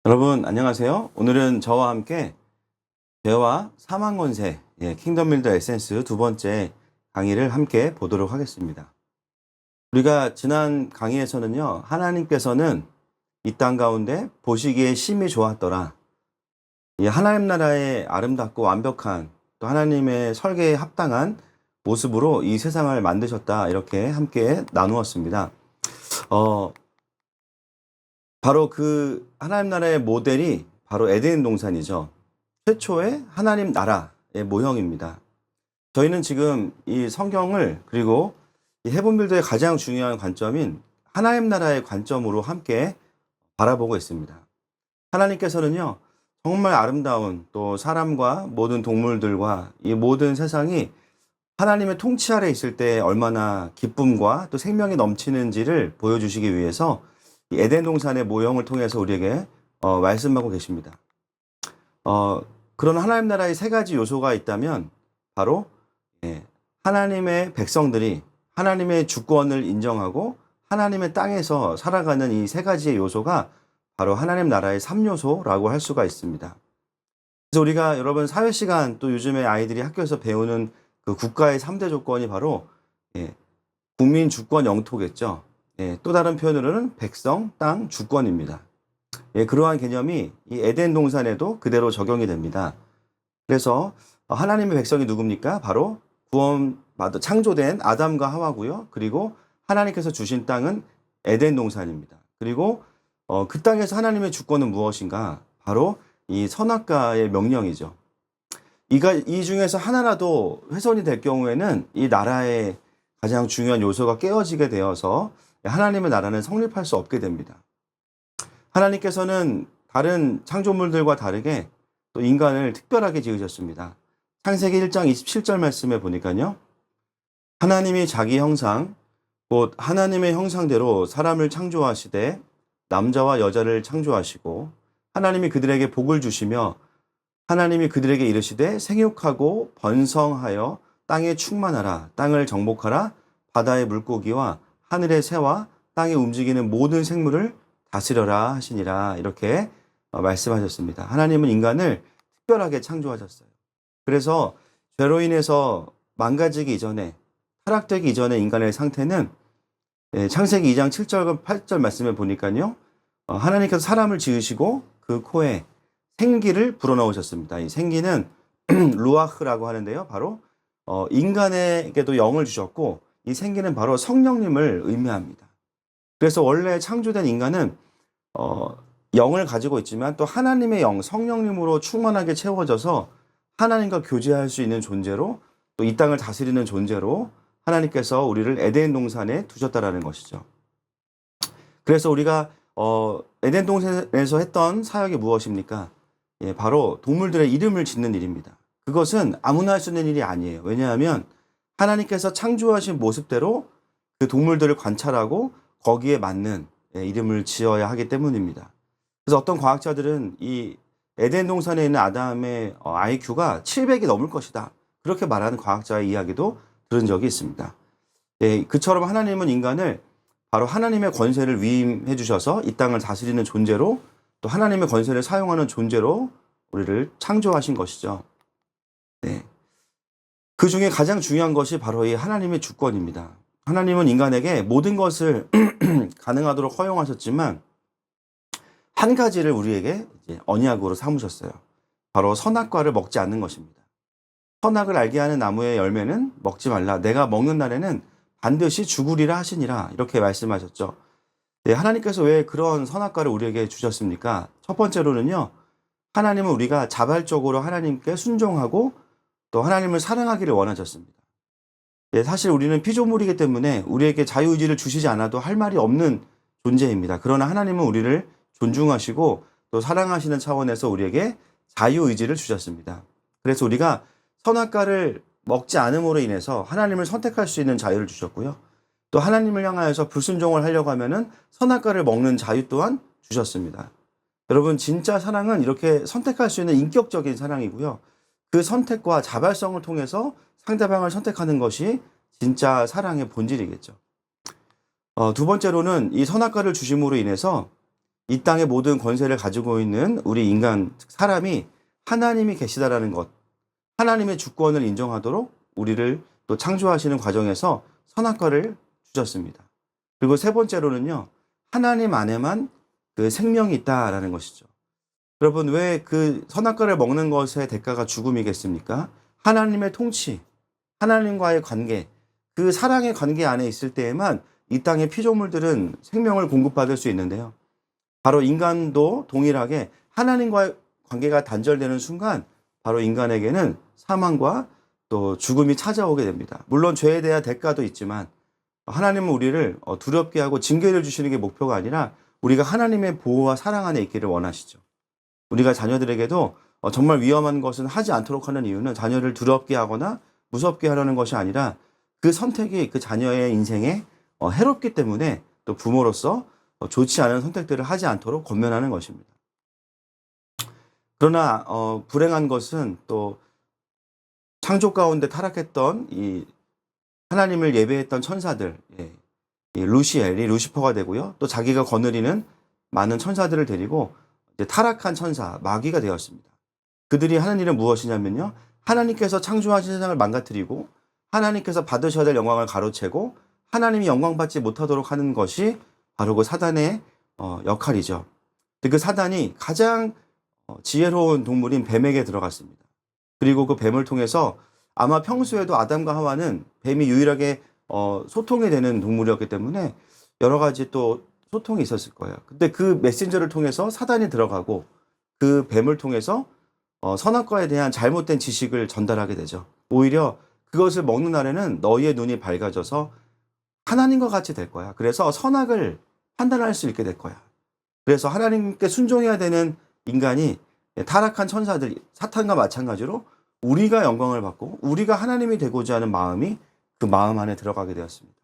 여러분 안녕하세요. 오늘은 저와 함께 죄와 사망 권세, 킹덤 빌더 에센스 두 번째 강의를 함께 보도록 하겠습니다. 우리가 지난 강의에서는요, 하나님께서는 이 땅 가운데 보시기에 심히 좋았더라. 이 하나님 나라의 아름답고 완벽한 또 하나님의 설계에 합당한 모습으로 이 세상을 만드셨다. 이렇게 함께 나누었습니다. 바로 그 하나님 나라의 모델이 바로 에덴 동산이죠. 최초의 하나님 나라의 모형입니다. 저희는 지금 이 성경을 그리고 이 헤븐빌드의 가장 중요한 관점인 하나님 나라의 관점으로 함께 바라보고 있습니다. 하나님께서는요, 정말 아름다운 또 사람과 모든 동물들과 이 모든 세상이 하나님의 통치 아래 있을 때 얼마나 기쁨과 또 생명이 넘치는지를 보여주시기 위해서 이 에덴 동산의 모형을 통해서 우리에게 말씀하고 계십니다. 그런 하나님 나라의 세 가지 요소가 있다면 바로 하나님의 백성들이 하나님의 주권을 인정하고 하나님의 땅에서 살아가는 이 세 가지의 요소가 바로 하나님 나라의 3요소라고 할 수가 있습니다. 그래서 우리가 여러분 사회 시간 또 요즘에 아이들이 학교에서 배우는 그 국가의 3대 조건이 바로 국민 주권 영토겠죠. 또 다른 표현으로는 백성, 땅, 주권입니다. 그러한 개념이 이 에덴 동산에도 그대로 적용이 됩니다. 그래서 하나님의 백성이 누굽니까? 바로 구원받아 창조된 아담과 하와고요. 그리고 하나님께서 주신 땅은 에덴 동산입니다. 그리고 그 땅에서 하나님의 주권은 무엇인가? 바로 이 선악과의 명령이죠. 이 중에서 하나라도 훼손이 될 경우에는 이 나라의 가장 중요한 요소가 깨어지게 되어서 하나님의 나라는 성립할 수 없게 됩니다. 하나님께서는 다른 창조물들과 다르게 또 인간을 특별하게 지으셨습니다. 창세기 1장 27절 말씀에 보니까요, 하나님이 자기 형상, 곧 하나님의 형상대로 사람을 창조하시되 남자와 여자를 창조하시고 하나님이 그들에게 복을 주시며 하나님이 그들에게 이르시되 생육하고 번성하여 땅에 충만하라, 땅을 정복하라, 바다의 물고기와 하늘의 새와 땅에 움직이는 모든 생물을 다스려라 하시니라. 이렇게 말씀하셨습니다. 하나님은 인간을 특별하게 창조하셨어요. 그래서 죄로 인해서 망가지기 이전에, 타락되기 이전에 인간의 상태는 창세기 2장 7절 8절 말씀에 보니까요, 하나님께서 사람을 지으시고 그 코에 생기를 불어넣으셨습니다. 이 생기는 루아흐라고 하는데요, 바로 인간에게도 영을 주셨고 이 생기는 바로 성령님을 의미합니다. 그래서 원래 창조된 인간은 영을 가지고 있지만 또 하나님의 영, 성령님으로 충만하게 채워져서 하나님과 교제할 수 있는 존재로 또 이 땅을 다스리는 존재로 하나님께서 우리를 에덴 동산에 두셨다라는 것이죠. 그래서 우리가 에덴 동산에서 했던 사역이 무엇입니까? 바로 동물들의 이름을 짓는 일입니다. 그것은 아무나 할 수 있는 일이 아니에요. 왜냐하면 하나님께서 창조하신 모습대로 그 동물들을 관찰하고 거기에 맞는 이름을 지어야 하기 때문입니다. 그래서 어떤 과학자들은 이 에덴 동산에 있는 아담의 IQ가 700이 넘을 것이다. 그렇게 말하는 과학자의 이야기도 들은 적이 있습니다. 그처럼 하나님은 인간을 바로 하나님의 권세를 위임해 주셔서 이 땅을 다스리는 존재로 또 하나님의 권세를 사용하는 존재로 우리를 창조하신 것이죠. 그 중에 가장 중요한 것이 바로 이 하나님의 주권입니다. 하나님은 인간에게 모든 것을 가능하도록 허용하셨지만 한 가지를 우리에게 언약으로 삼으셨어요. 바로 선악과를 먹지 않는 것입니다. 선악을 알게 하는 나무의 열매는 먹지 말라. 내가 먹는 날에는 반드시 죽으리라 하시니라. 이렇게 말씀하셨죠. 하나님께서 왜 그런 선악과를 우리에게 주셨습니까? 첫 번째로는요, 하나님은 우리가 자발적으로 하나님께 순종하고 또 하나님을 사랑하기를 원하셨습니다. 사실 우리는 피조물이기 때문에 우리에게 자유의지를 주시지 않아도 할 말이 없는 존재입니다. 그러나 하나님은 우리를 존중하시고 또 사랑하시는 차원에서 우리에게 자유의지를 주셨습니다. 그래서 우리가 선악과를 먹지 않음으로 인해서 하나님을 선택할 수 있는 자유를 주셨고요. 또 하나님을 향하여서 불순종을 하려고 하면은 선악과를 먹는 자유 또한 주셨습니다. 여러분, 진짜 사랑은 이렇게 선택할 수 있는 인격적인 사랑이고요. 그 선택과 자발성을 통해서 상대방을 선택하는 것이 진짜 사랑의 본질이겠죠. 두 번째로는 이 선악과를 주심으로 인해서 이 땅의 모든 권세를 가지고 있는 우리 인간, 사람이 하나님이 계시다라는 것, 하나님의 주권을 인정하도록 우리를 또 창조하시는 과정에서 선악과를 주셨습니다. 그리고 세 번째로는요, 하나님 안에만 그 생명이 있다라는 것이죠. 여러분, 왜 그 선악과를 먹는 것의 대가가 죽음이겠습니까? 하나님의 통치, 하나님과의 관계, 그 사랑의 관계 안에 있을 때에만 이 땅의 피조물들은 생명을 공급받을 수 있는데요. 바로 인간도 동일하게 하나님과의 관계가 단절되는 순간 바로 인간에게는 사망과 또 죽음이 찾아오게 됩니다. 물론 죄에 대한 대가도 있지만 하나님은 우리를 두렵게 하고 징계를 주시는 게 목표가 아니라 우리가 하나님의 보호와 사랑 안에 있기를 원하시죠. 우리가 자녀들에게도 정말 위험한 것은 하지 않도록 하는 이유는 자녀를 두렵게 하거나 무섭게 하려는 것이 아니라 그 선택이 그 자녀의 인생에 해롭기 때문에 또 부모로서 좋지 않은 선택들을 하지 않도록 권면하는 것입니다. 그러나 불행한 것은 또 창조 가운데 타락했던 이 하나님을 예배했던 천사들, 이 루시엘이 루시퍼가 되고요. 또 자기가 거느리는 많은 천사들을 데리고 이제 타락한 천사, 마귀가 되었습니다. 그들이 하는 일은 무엇이냐면요. 하나님께서 창조하신 세상을 망가뜨리고 하나님께서 받으셔야 될 영광을 가로채고 하나님이 영광받지 못하도록 하는 것이 바로 그 사단의 역할이죠. 그 사단이 가장 지혜로운 동물인 뱀에게 들어갔습니다. 그리고 그 뱀을 통해서 아마 평소에도 아담과 하와는 뱀이 유일하게 소통이 되는 동물이었기 때문에 여러 가지 또 소통이 있었을 거예요. 근데 그 메신저를 통해서 사단이 들어가고 그 뱀을 통해서 선악과에 대한 잘못된 지식을 전달하게 되죠. 오히려 그것을 먹는 날에는 너희의 눈이 밝아져서 하나님과 같이 될 거야. 그래서 선악을 판단할 수 있게 될 거야. 그래서 하나님께 순종해야 되는 인간이 타락한 천사들, 사탄과 마찬가지로 우리가 영광을 받고 우리가 하나님이 되고자 하는 마음이 그 마음 안에 들어가게 되었습니다.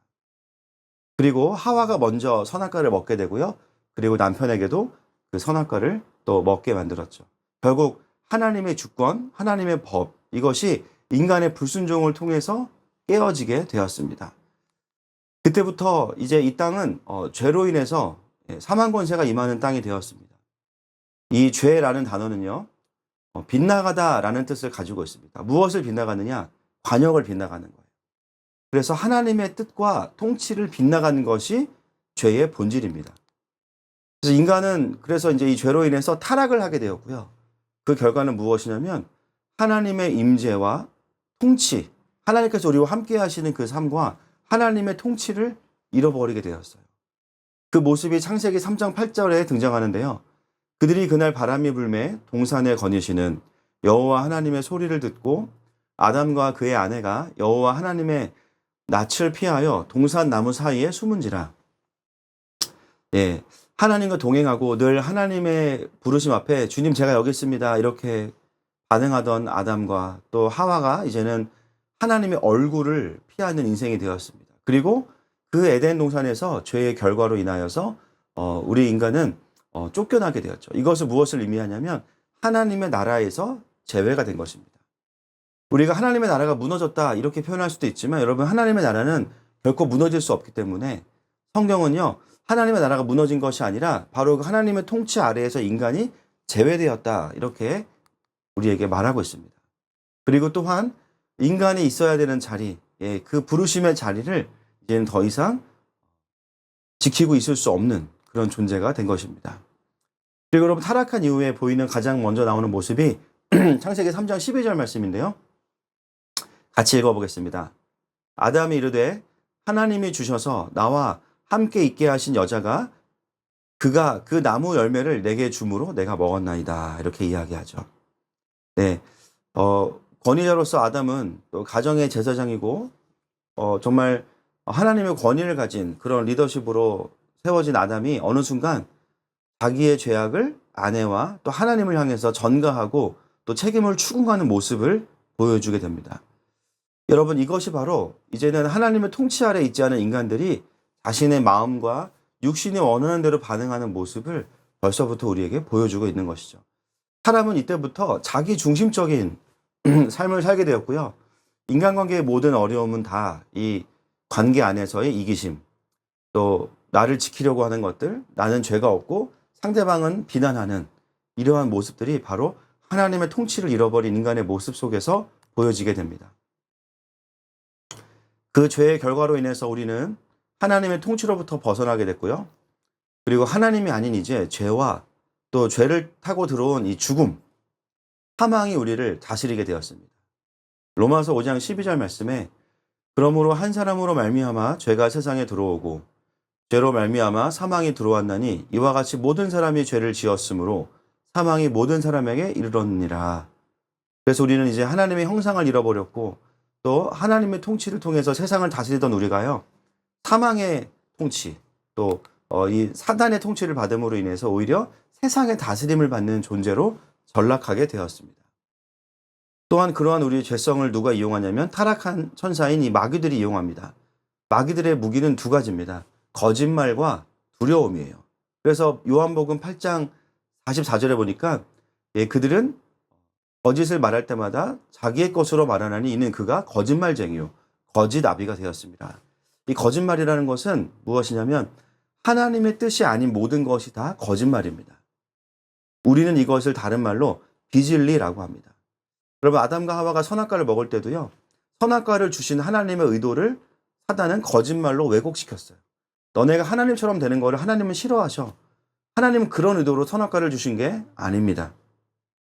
그리고 하와가 먼저 선악과를 먹게 되고요. 그리고 남편에게도 그 선악과를 또 먹게 만들었죠. 결국 하나님의 주권, 하나님의 법, 이것이 인간의 불순종을 통해서 깨어지게 되었습니다. 그때부터 이제 이 땅은 죄로 인해서 사망 권세가 임하는 땅이 되었습니다. 이 죄라는 단어는요, 빗나가다라는 뜻을 가지고 있습니다. 무엇을 빗나가느냐? 관역을 빗나가는 거예요. 그래서 하나님의 뜻과 통치를 빗나가는 것이 죄의 본질입니다. 그래서 인간은 그래서 이제 이 죄로 인해서 타락을 하게 되었고요. 그 결과는 무엇이냐면 하나님의 임재와 통치, 하나님께서 우리와 함께 하시는 그 삶과 하나님의 통치를 잃어버리게 되었어요. 그 모습이 창세기 3장 8절에 등장하는데요. 그들이 그날 바람이 불매 동산에 거니시는 여호와 하나님의 소리를 듣고 아담과 그의 아내가 여호와 하나님의 낯을 피하여 동산 나무 사이에 숨은지라. 하나님과 동행하고 늘 하나님의 부르심 앞에 주님 제가 여기 있습니다 이렇게 반응하던 아담과 또 하와가 이제는 하나님의 얼굴을 피하는 인생이 되었습니다. 그리고 그 에덴 동산에서 죄의 결과로 인하여서 우리 인간은 쫓겨나게 되었죠. 이것은 무엇을 의미하냐면 하나님의 나라에서 제외가 된 것입니다. 우리가 하나님의 나라가 무너졌다 이렇게 표현할 수도 있지만 여러분 하나님의 나라는 결코 무너질 수 없기 때문에 성경은요 하나님의 나라가 무너진 것이 아니라 바로 그 하나님의 통치 아래에서 인간이 제외되었다 이렇게 우리에게 말하고 있습니다. 그리고 또한 인간이 있어야 되는 자리, 그 부르심의 자리를 이제는 더 이상 지키고 있을 수 없는 그런 존재가 된 것입니다. 그리고 여러분 타락한 이후에 보이는 가장 먼저 나오는 모습이 창세기 3장 12절 말씀인데요. 같이 읽어보겠습니다. 아담이 이르되 하나님이 주셔서 나와 함께 있게 하신 여자가 그가 그 나무 열매를 내게 주므로 내가 먹었나이다 이렇게 이야기하죠. 권위자로서 아담은 또 가정의 제사장이고 정말 하나님의 권위를 가진 그런 리더십으로 세워진 아담이 어느 순간 자기의 죄악을 아내와 또 하나님을 향해서 전가하고 또 책임을 추궁하는 모습을 보여주게 됩니다. 여러분 이것이 바로 이제는 하나님의 통치 아래 있지 않은 인간들이 자신의 마음과 육신이 원하는 대로 반응하는 모습을 벌써부터 우리에게 보여주고 있는 것이죠. 사람은 이때부터 자기 중심적인 삶을 살게 되었고요. 인간관계의 모든 어려움은 다 이 관계 안에서의 이기심, 또 나를 지키려고 하는 것들, 나는 죄가 없고 상대방은 비난하는 이러한 모습들이 바로 하나님의 통치를 잃어버린 인간의 모습 속에서 보여지게 됩니다. 그 죄의 결과로 인해서 우리는 하나님의 통치로부터 벗어나게 됐고요. 그리고 하나님이 아닌 이제 죄와 또 죄를 타고 들어온 이 죽음, 사망이 우리를 다스리게 되었습니다. 로마서 5장 12절 말씀에 그러므로 한 사람으로 말미암아 죄가 세상에 들어오고 죄로 말미암아 사망이 들어왔나니 이와 같이 모든 사람이 죄를 지었으므로 사망이 모든 사람에게 이르렀느니라. 그래서 우리는 이제 하나님의 형상을 잃어버렸고 또 하나님의 통치를 통해서 세상을 다스리던 우리가요, 사망의 통치 또 이 사단의 통치를 받음으로 인해서 오히려 세상의 다스림을 받는 존재로 전락하게 되었습니다. 또한 그러한 우리의 죄성을 누가 이용하냐면 타락한 천사인 이 마귀들이 이용합니다. 마귀들의 무기는 두 가지입니다. 거짓말과 두려움이에요. 그래서 요한복음 8장 44절에 보니까 그들은 거짓을 말할 때마다 자기의 것으로 말하나니 이는 그가 거짓말쟁이요 거짓 나비가 되었습니다. 이 거짓말이라는 것은 무엇이냐면 하나님의 뜻이 아닌 모든 것이 다 거짓말입니다. 우리는 이것을 다른 말로 비진리라고 합니다. 여러분, 아담과 하와가 선악과를 먹을 때도요, 선악과를 주신 하나님의 의도를 사단은 거짓말로 왜곡시켰어요. 너네가 하나님처럼 되는 거를 하나님은 싫어하셔. 하나님은 그런 의도로 선악과를 주신 게 아닙니다.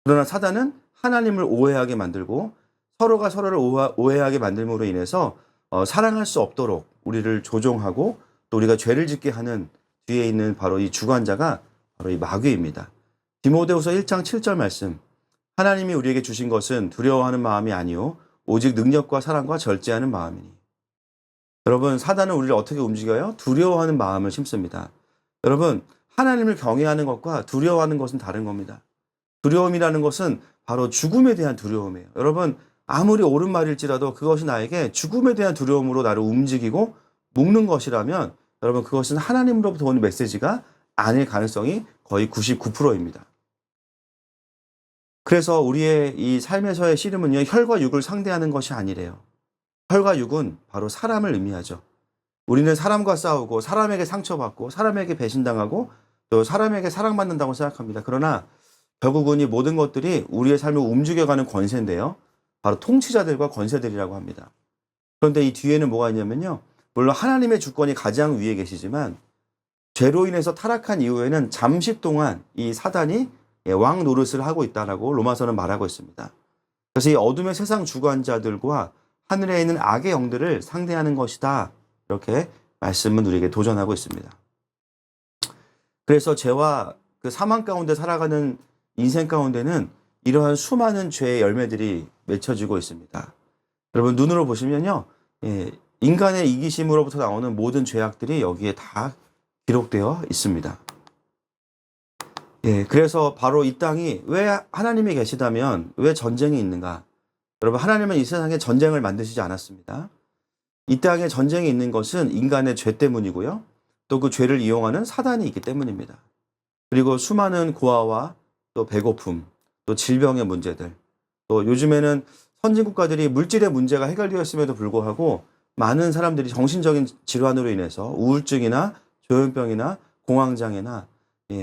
그러나 사단은 하나님을 오해하게 만들고 서로가 서로를 오해하게 만들므로 인해서 사랑할 수 없도록 우리를 조종하고 또 우리가 죄를 짓게 하는 뒤에 있는 바로 이 주관자가 바로 이 마귀입니다. 디모데후서 1장 7절 말씀, 하나님이 우리에게 주신 것은 두려워하는 마음이 아니요 오직 능력과 사랑과 절제하는 마음이니. 여러분, 사단은 우리를 어떻게 움직여요? 두려워하는 마음을 심습니다. 여러분, 하나님을 경외하는 것과 두려워하는 것은 다른 겁니다. 두려움이라는 것은 바로 죽음에 대한 두려움이에요. 여러분, 아무리 옳은 말일지라도 그것이 나에게 죽음에 대한 두려움으로 나를 움직이고 묶는 것이라면 여러분, 그것은 하나님으로부터 오는 메시지가 아닐 가능성이 거의 99%입니다. 그래서 우리의 이 삶에서의 씨름은요, 혈과 육을 상대하는 것이 아니래요. 혈과 육은 바로 사람을 의미하죠. 우리는 사람과 싸우고 사람에게 상처받고 사람에게 배신당하고 또 사람에게 사랑받는다고 생각합니다. 그러나 결국은 이 모든 것들이 우리의 삶을 움직여가는 권세인데요, 바로 통치자들과 권세들이라고 합니다. 그런데 이 뒤에는 뭐가 있냐면요, 물론 하나님의 주권이 가장 위에 계시지만 죄로 인해서 타락한 이후에는 잠시 동안 이 사단이 왕 노릇을 하고 있다라고 로마서는 말하고 있습니다. 그래서 이 어둠의 세상 주관자들과 하늘에 있는 악의 영들을 상대하는 것이다, 이렇게 말씀은 우리에게 도전하고 있습니다. 그래서 죄와 그 사망 가운데 살아가는 인생 가운데는 이러한 수많은 죄의 열매들이 맺혀지고 있습니다. 여러분, 눈으로 보시면요, 인간의 이기심으로부터 나오는 모든 죄악들이 여기에 다 기록되어 있습니다. 그래서 바로 이 땅이 왜 하나님이 계시다면 왜 전쟁이 있는가? 여러분, 하나님은 이 세상에 전쟁을 만드시지 않았습니다. 이 땅에 전쟁이 있는 것은 인간의 죄 때문이고요, 또 그 죄를 이용하는 사단이 있기 때문입니다. 그리고 수많은 고아와 또 배고픔, 또 질병의 문제들, 또 요즘에는 선진국가들이 물질의 문제가 해결되었음에도 불구하고 많은 사람들이 정신적인 질환으로 인해서 우울증이나 조현병이나 공황장애나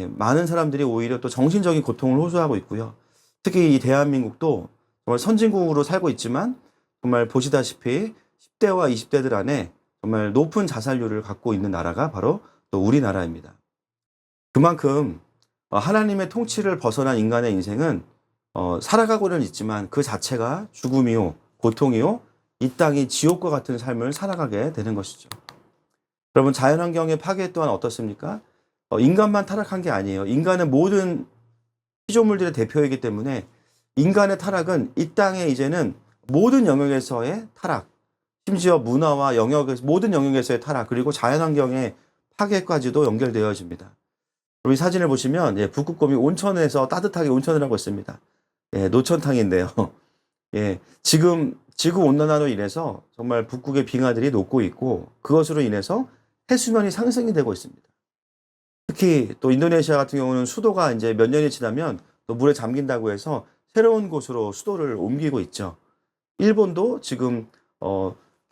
많은 사람들이 오히려 또 정신적인 고통을 호소하고 있고요. 특히 이 대한민국도 정말 선진국으로 살고 있지만 정말 보시다시피 10대와 20대들 안에 정말 높은 자살률을 갖고 있는 나라가 바로 또 우리나라입니다. 그만큼 하나님의 통치를 벗어난 인간의 인생은 살아가고는 있지만 그 자체가 죽음이요 고통이요 이 땅이 지옥과 같은 삶을 살아가게 되는 것이죠. 여러분, 자연환경의 파괴 또한 어떻습니까? 인간만 타락한 게 아니에요. 인간은 모든 피조물들의 대표이기 때문에 인간의 타락은 이 땅에 이제는 모든 영역에서의 타락, 심지어 문화와 모든 영역에서의 타락, 그리고 자연환경의 파괴까지도 연결되어집니다. 이 사진을 보시면 북극곰이 온천에서 따뜻하게 온천을 하고 있습니다. 노천탕인데요. 지금 지구온난화로 인해서 정말 북극의 빙하들이 녹고 있고 그것으로 인해서 해수면이 상승이 되고 있습니다. 특히 또 인도네시아 같은 경우는 수도가 이제 몇 년이 지나면 또 물에 잠긴다고 해서 새로운 곳으로 수도를 옮기고 있죠. 일본도 지금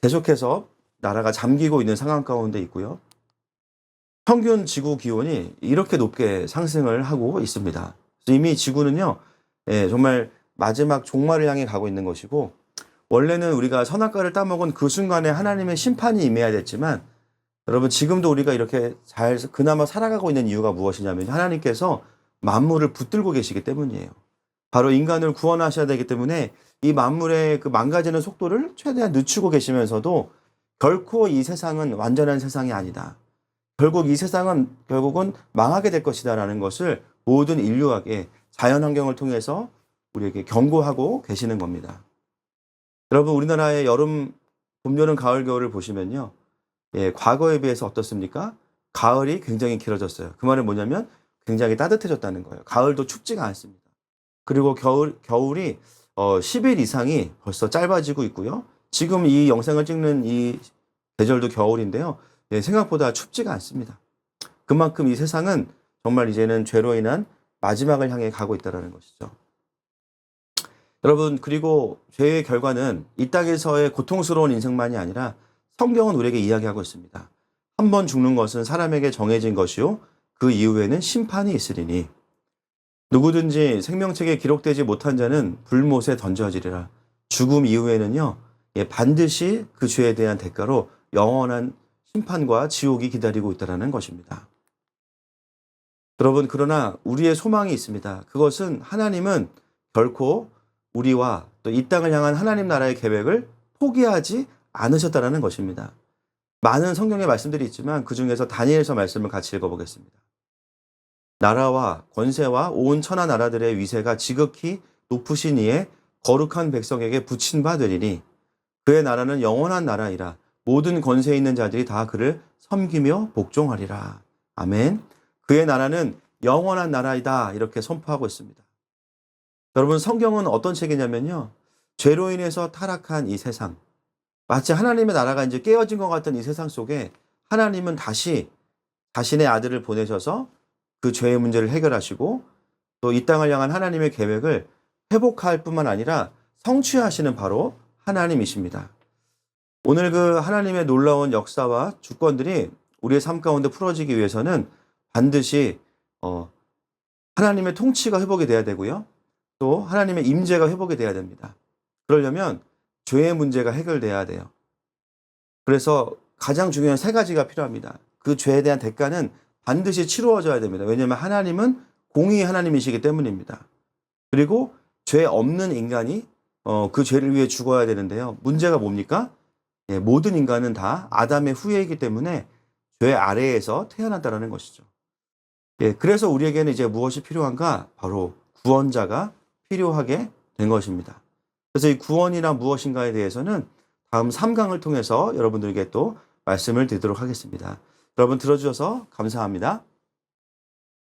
계속해서 나라가 잠기고 있는 상황 가운데 있고요. 평균 지구 기온이 이렇게 높게 상승을 하고 있습니다. 그래서 이미 지구는요, 정말 마지막 종말을 향해 가고 있는 것이고, 원래는 우리가 선악과를 따먹은 그 순간에 하나님의 심판이 임해야 됐지만, 여러분 지금도 우리가 이렇게 잘 그나마 살아가고 있는 이유가 무엇이냐면 하나님께서 만물을 붙들고 계시기 때문이에요. 바로 인간을 구원하셔야 되기 때문에 이 만물의 그 망가지는 속도를 최대한 늦추고 계시면서도 결코 이 세상은 완전한 세상이 아니다. 결국 이 세상은 결국은 망하게 될 것이다라는 것을 모든 인류에게 자연환경을 통해서 우리에게 경고하고 계시는 겁니다. 여러분 우리나라의 여름, 봄, 여름, 가을, 겨울을 보시면요. 과거에 비해서 어떻습니까? 가을이 굉장히 길어졌어요. 그 말은 뭐냐면 굉장히 따뜻해졌다는 거예요. 가을도 춥지가 않습니다. 그리고 겨울이 10일 이상이 벌써 짧아지고 있고요. 지금 이 영상을 찍는 이 계절도 겨울인데요. 생각보다 춥지가 않습니다. 그만큼 이 세상은 정말 이제는 죄로 인한 마지막을 향해 가고 있다는 것이죠. 여러분, 그리고 죄의 결과는 이 땅에서의 고통스러운 인생만이 아니라 성경은 우리에게 이야기하고 있습니다. 한 번 죽는 것은 사람에게 정해진 것이요. 그 이후에는 심판이 있으리니 누구든지 생명책에 기록되지 못한 자는 불못에 던져지리라. 죽음 이후에는요. 반드시 그 죄에 대한 대가로 영원한 심판과 지옥이 기다리고 있다는 것입니다. 여러분, 그러나 우리의 소망이 있습니다. 그것은 하나님은 결코 우리와 또 이 땅을 향한 하나님 나라의 계획을 포기하지 않으셨다는 것입니다. 많은 성경의 말씀들이 있지만 그 중에서 다니엘서 말씀을 같이 읽어보겠습니다. 나라와 권세와 온 천하 나라들의 위세가 지극히 높으신 이에 거룩한 백성에게 붙인 바 되리니 그의 나라는 영원한 나라이라. 모든 권세 있는 자들이 다 그를 섬기며 복종하리라. 아멘. 그의 나라는 영원한 나라이다. 이렇게 선포하고 있습니다. 여러분 성경은 어떤 책이냐면요. 죄로 인해서 타락한 이 세상, 마치 하나님의 나라가 이제 깨어진 것 같은 이 세상 속에 하나님은 다시 자신의 아들을 보내셔서 그 죄의 문제를 해결하시고 또 이 땅을 향한 하나님의 계획을 회복할 뿐만 아니라 성취하시는 바로 하나님이십니다. 오늘 그 하나님의 놀라운 역사와 주권들이 우리의 삶 가운데 풀어지기 위해서는 반드시 하나님의 통치가 회복이 돼야 되고요. 또 하나님의 임재가 회복이 돼야 됩니다. 그러려면 죄의 문제가 해결돼야 돼요. 그래서 가장 중요한 세 가지가 필요합니다. 그 죄에 대한 대가는 반드시 치루어져야 됩니다. 왜냐하면 하나님은 공의의 하나님이시기 때문입니다. 그리고 죄 없는 인간이 그 죄를 위해 죽어야 되는데요. 문제가 뭡니까? 모든 인간은 다 아담의 후예이기 때문에 죄 아래에서 태어났다는 것이죠. 그래서 우리에게는 이제 무엇이 필요한가? 바로 구원자가 필요하게 된 것입니다. 그래서 이 구원이란 무엇인가에 대해서는 다음 3강을 통해서 여러분들에게 또 말씀을 드리도록 하겠습니다. 여러분 들어주셔서 감사합니다.